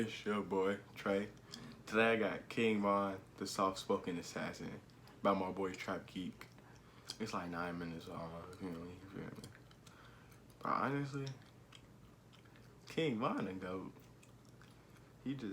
It's your boy, Trey. Today I got King Von, the soft-spoken assassin, by my boy Trap Geek. It's like 9 minutes long, you feel me? But honestly, King Von a GOAT. He just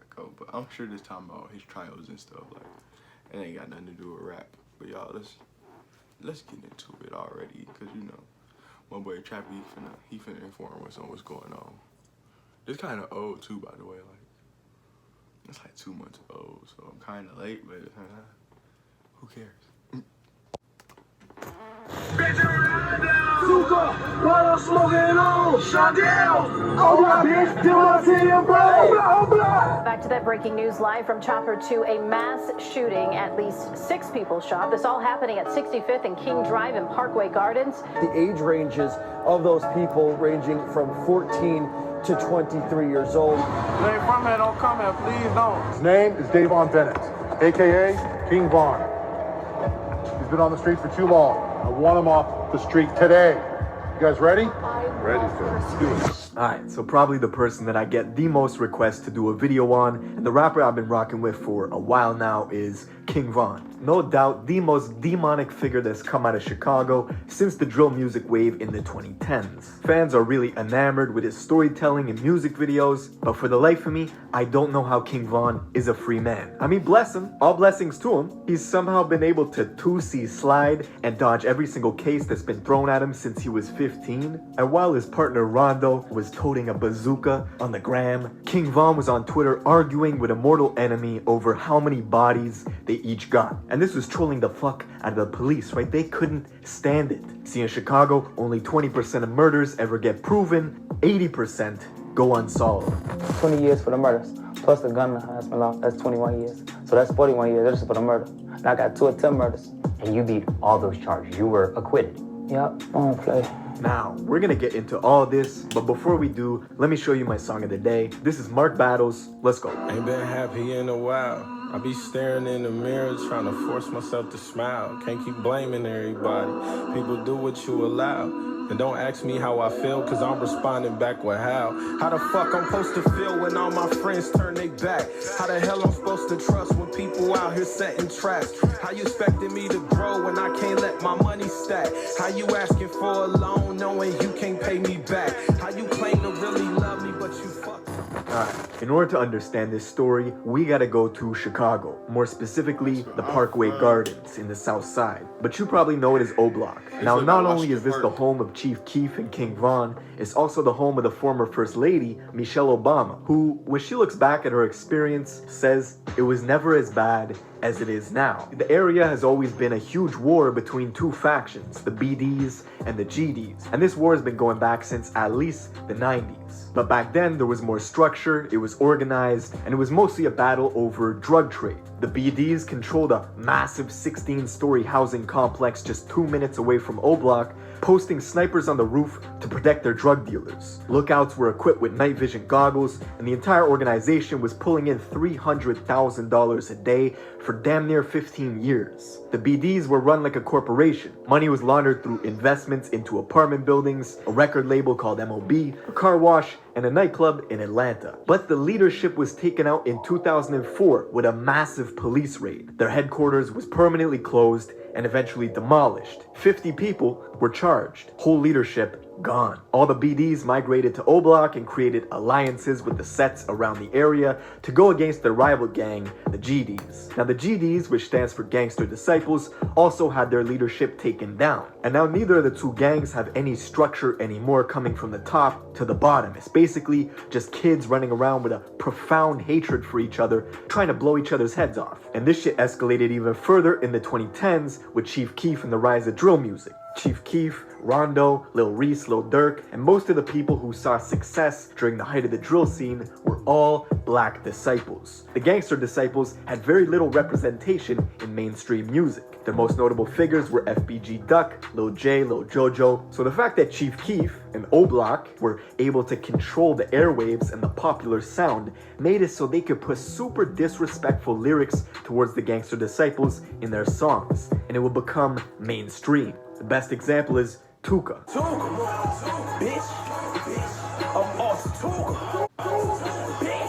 a GOAT, but I'm sure this time about his trials and stuff, like, it ain't got nothing to do with rap. But y'all, let's get into it already, cause you know, my boy Trap Geek he finna inform us on what's going on. It's kind of old too, by the way. Like, it's like 2 months old, so I'm kind of late, but who cares? Back to that breaking news live from Chopper 2, a mass shooting. At least 6 people shot. This all happening at 65th and King Drive in Parkway Gardens. The age ranges of those people ranging from 14 to 23 years old. They ain't from here, don't come here, please don't. His name is Davon Bennett, a.k.a. King Von. He's been on the street for too long. I want him off the street today. You guys ready? Ready, sir. Let's do it. Alright, so probably the person that I get the most requests to do a video on, and the rapper I've been rocking with for a while now is King Von. No doubt the most demonic figure that's come out of Chicago since the drill music wave in the 2010s. Fans are really enamored with his storytelling and music videos, but for the life of me, I don't know how King Von is a free man. I mean, bless him, all blessings to him. He's somehow been able to 2C slide and dodge every single case that's been thrown at him since he was 15. And while his partner Rondo was toting a bazooka on the gram, King Von was on Twitter arguing with a mortal enemy over how many bodies they each got. And this was trolling the fuck out of the police, right? They couldn't stand it. See, in Chicago, only 20% of murders ever get proven, 80% go unsolved. 20 years for the murders, plus the gun enhancement law, that's 21 years. So that's 41 years just for the murder. And I got 2 attempt murders. And you beat all those charges. You were acquitted. Yep, I don't play. Now, we're gonna get into all this, but before we do, let me show you my song of the day. This is Mark Battles. Let's go. Ain't been happy in a while. I be staring in the mirror, trying to force myself to smile. Can't keep blaming everybody. People do what you allow. And don't ask me how I feel, cause I'm responding back with how. How the fuck I'm supposed to feel when all my friends turn their back? How the hell I'm supposed to trust when people out here setting traps? How you expecting me to grow when I can't let my money stack? How you asking for a loan knowing you can't pay me back? How you claim to really love me but you fuck? Alright, in order to understand this story, we gotta go to Chicago, more specifically the Parkway Gardens in the South Side. But you probably know it as O Block. Now, not only is this the home of Chief Keef and King Von, it's also the home of the former First Lady, Michelle Obama, who, when she looks back at her experience, says it was never as bad as it is now. The area has always been a huge war between 2 factions, the BDs and the GDs, and this war has been going back since at least the 90s. But back then there was more structure, it was organized, and it was mostly a battle over drug trade. The BDs controlled a massive 16-story housing complex just 2 minutes away from O Block, posting snipers on the roof to protect their drug dealers. Lookouts were equipped with night vision goggles, and the entire organization was pulling in $300,000 a day for damn near 15 years. The BDs were run like a corporation. Money was laundered through investments into apartment buildings, a record label called MOB, a car wash, and a nightclub in Atlanta. But the leadership was taken out in 2004 with a massive police raid. Their headquarters was permanently closed and eventually demolished. 50 people were charged. Whole leadership gone. All the BDs migrated to O Block and created alliances with the sets around the area to go against their rival gang, the GDs. Now the GDs, which stands for Gangster Disciples, also had their leadership taken down. And now neither of the 2 gangs have any structure anymore coming from the top to the bottom. It's basically just kids running around with a profound hatred for each other, trying to blow each other's heads off. And this shit escalated even further in the 2010s with Chief Keef and the rise of drill music. Chief Keef, Rondo, Lil Reese, Lil Durk, and most of the people who saw success during the height of the drill scene were all black disciples. The Gangster Disciples had very little representation in mainstream music. Their most notable figures were FBG Duck, Lil J, Lil Jojo. So the fact that Chief Keef and O Block were able to control the airwaves and the popular sound made it so they could put super disrespectful lyrics towards the Gangster Disciples in their songs, and it would become mainstream. The best example is Tuka. Bitch, I'm off Tuka. Bitch.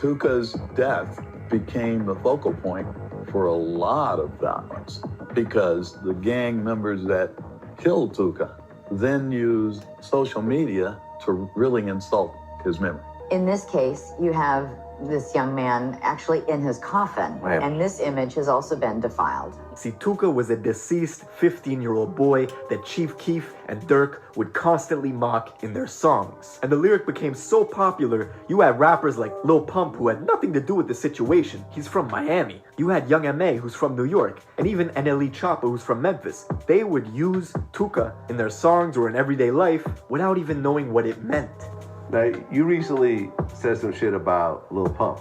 Tuka's death became the focal point for a lot of violence because the gang members that killed Tuka then used social media to really insult his memory. In this case, you have this young man actually in his coffin, and this image has also been defiled. See, Tuka was a deceased 15-year-old boy that Chief Keef and Dirk would constantly mock in their songs. And the lyric became so popular, you had rappers like Lil Pump who had nothing to do with the situation. He's from Miami. You had Young M.A. who's from New York, and even NLE Choppa who's from Memphis. They would use Tuka in their songs or in everyday life without even knowing what it meant. Now, you recently said some shit about Lil Pump.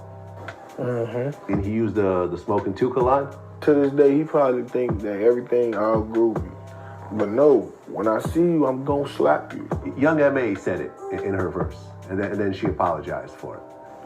And he used the Smoking Tuka line? To this day, he probably think that everything all groovy. But no, when I see you, I'm gonna slap you. Young M.A. said it in her verse, and then she apologized for it.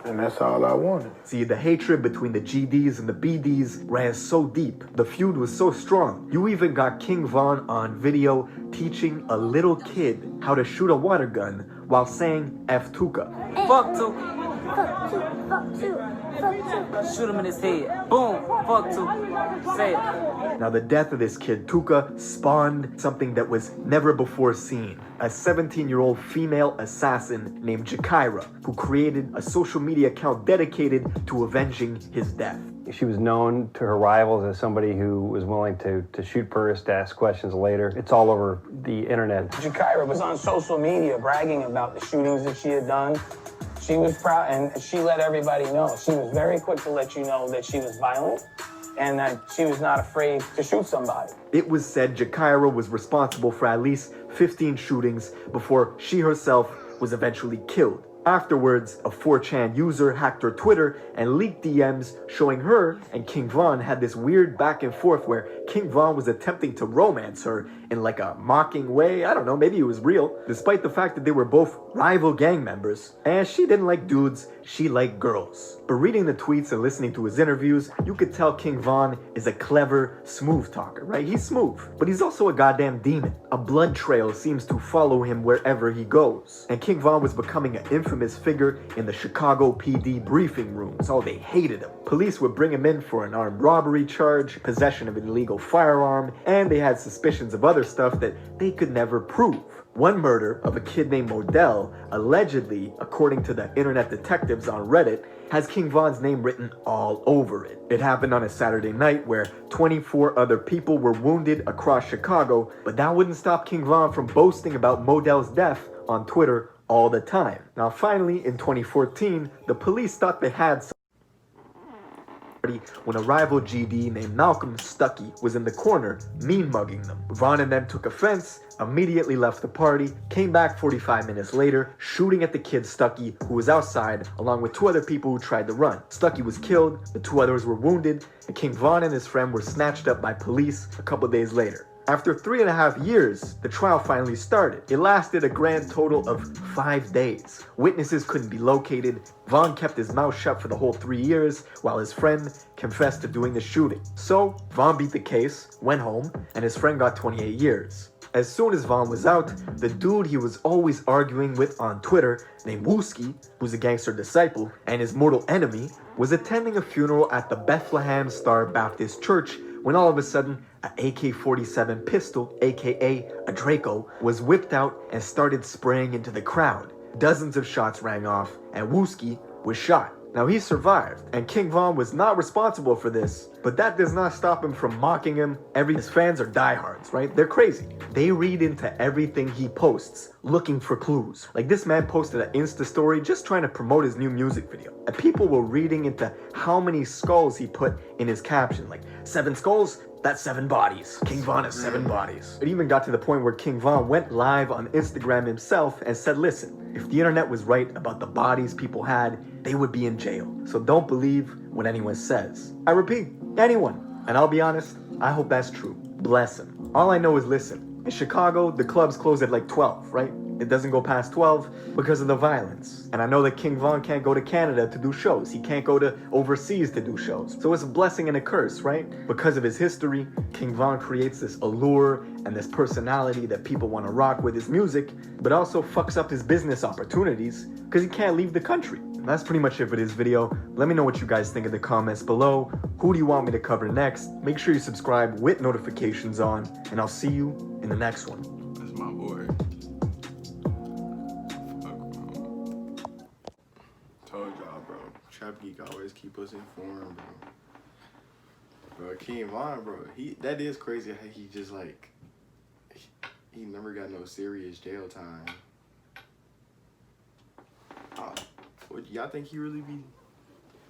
And that's all I wanted. See, the hatred between the GDs and the BDs ran so deep. The feud was so strong. You even got King Von on video teaching a little kid how to shoot a water gun while saying F Tuka. Fuck Tuka. Fuck Tuka. Fuck Tuka. Fuck Tuka. Shoot him in his head. Boom. Fuck Tuka. Say it. Now, the death of this kid, Tuka, spawned something that was never before seen. A 17-year-old female assassin named Jakira, who created a social media account dedicated to avenging his death. She was known to her rivals as somebody who was willing to shoot first, ask questions later. It's all over the internet. Jakira was on social media bragging about the shootings that she had done. She was proud, and she let everybody know. She was very quick to let you know that she was violent and that she was not afraid to shoot somebody. It was said Jakira was responsible for at least 15 shootings before she herself was eventually killed. Afterwards, a 4chan user hacked her Twitter and leaked DMs showing her and King Von had this weird back and forth where King Von was attempting to romance her in like a mocking way. I don't know, maybe it was real, despite the fact that they were both rival gang members. And she didn't like dudes, she liked girls. But reading the tweets and listening to his interviews, you could tell King Von is a clever, smooth talker, right? He's smooth, but he's also a goddamn demon. A blood trail seems to follow him wherever he goes. And King Von was becoming an infamous figure in the Chicago PD briefing rooms. Oh, they hated him. Police would bring him in for an armed robbery charge, possession of an illegal firearm, and they had suspicions of other stuff that they could never prove. One murder of a kid named Modell, allegedly, according to the internet detectives on Reddit, has King Von's name written all over it. It happened on a Saturday night where 24 other people were wounded across Chicago, but that wouldn't stop King Von from boasting about Modell's death on Twitter all the time. Now finally, in 2014, the police thought they had some when a rival GD named Malcolm Stuckey was in the corner mean-mugging them. Von and them took offense, immediately left the party, came back 45 minutes later, shooting at the kid Stuckey, who was outside, along with 2 other people who tried to run. Stuckey was killed, the 2 others were wounded, and King Von and his friend were snatched up by police a couple days later. After 3.5 years, the trial finally started. It lasted a grand total of 5 days. Witnesses couldn't be located. Von kept his mouth shut for the whole 3 years, while his friend confessed to doing the shooting. So, Von beat the case, went home, and his friend got 28 years. As soon as Von was out, the dude he was always arguing with on Twitter, named Wooski, who's a gangster disciple, and his mortal enemy, was attending a funeral at the Bethlehem Star Baptist Church when all of a sudden, an AK-47 pistol, aka a Draco, was whipped out and started spraying into the crowd. Dozens of shots rang off, and Wooski was shot. Now he survived, and King Von was not responsible for this, but that does not stop him from mocking him. His fans are diehards, right? They're crazy. They read into everything he posts, looking for clues. Like this man posted an Insta story just trying to promote his new music video. And people were reading into how many skulls he put in his caption. Like, 7 skulls? That's 7 bodies. King Von has 7 bodies. It even got to the point where King Von went live on Instagram himself and said, listen, if the internet was right about the bodies people had, they would be in jail. So don't believe what anyone says. I repeat, anyone. And I'll be honest, I hope that's true. Bless him. All I know is listen, in Chicago, the clubs close at like 12, right? It doesn't go past 12 because of the violence. And I know that King Von can't go to Canada to do shows. He can't go to overseas to do shows. So it's a blessing and a curse, right? Because of his history, King Von creates this allure and this personality that people want to rock with his music, but also fucks up his business opportunities because he can't leave the country. that's pretty much it for this video. Let me know what you guys think in the comments below. Who do you want me to cover next? Make sure you subscribe with notifications on, and I'll see you in the next one. That's my boy. Told y'all, bro. Trap Geek always keep us informed, bro. Bro, King Von, bro. That is crazy how he just like he never got no serious jail time. Y'all think he really be?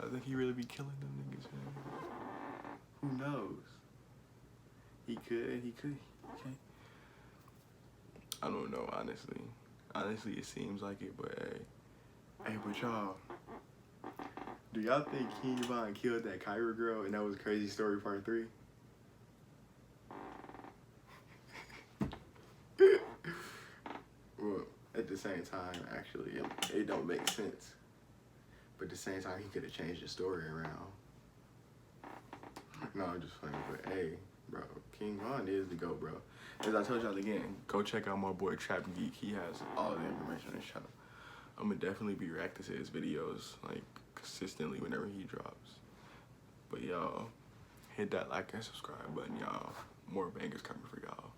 I think he really be killing them niggas, man. Who knows? He could. Okay. I don't know, honestly. Honestly, it seems like it, but hey, but y'all, do y'all think King Von killed that Jakira girl and that was Crazy Story Part 3? Well, at the same time, actually, it don't make sense. But at the same time, he could have changed the story around. No, I'm just playing, but hey, bro, King Von is the GOAT, bro. As I told y'all again, go check out my boy Trap Geek. He has all the information on his channel. I'm gonna definitely be reacting to his videos, like, consistently whenever he drops. But y'all, hit that like and subscribe button, y'all. More bangers coming for y'all.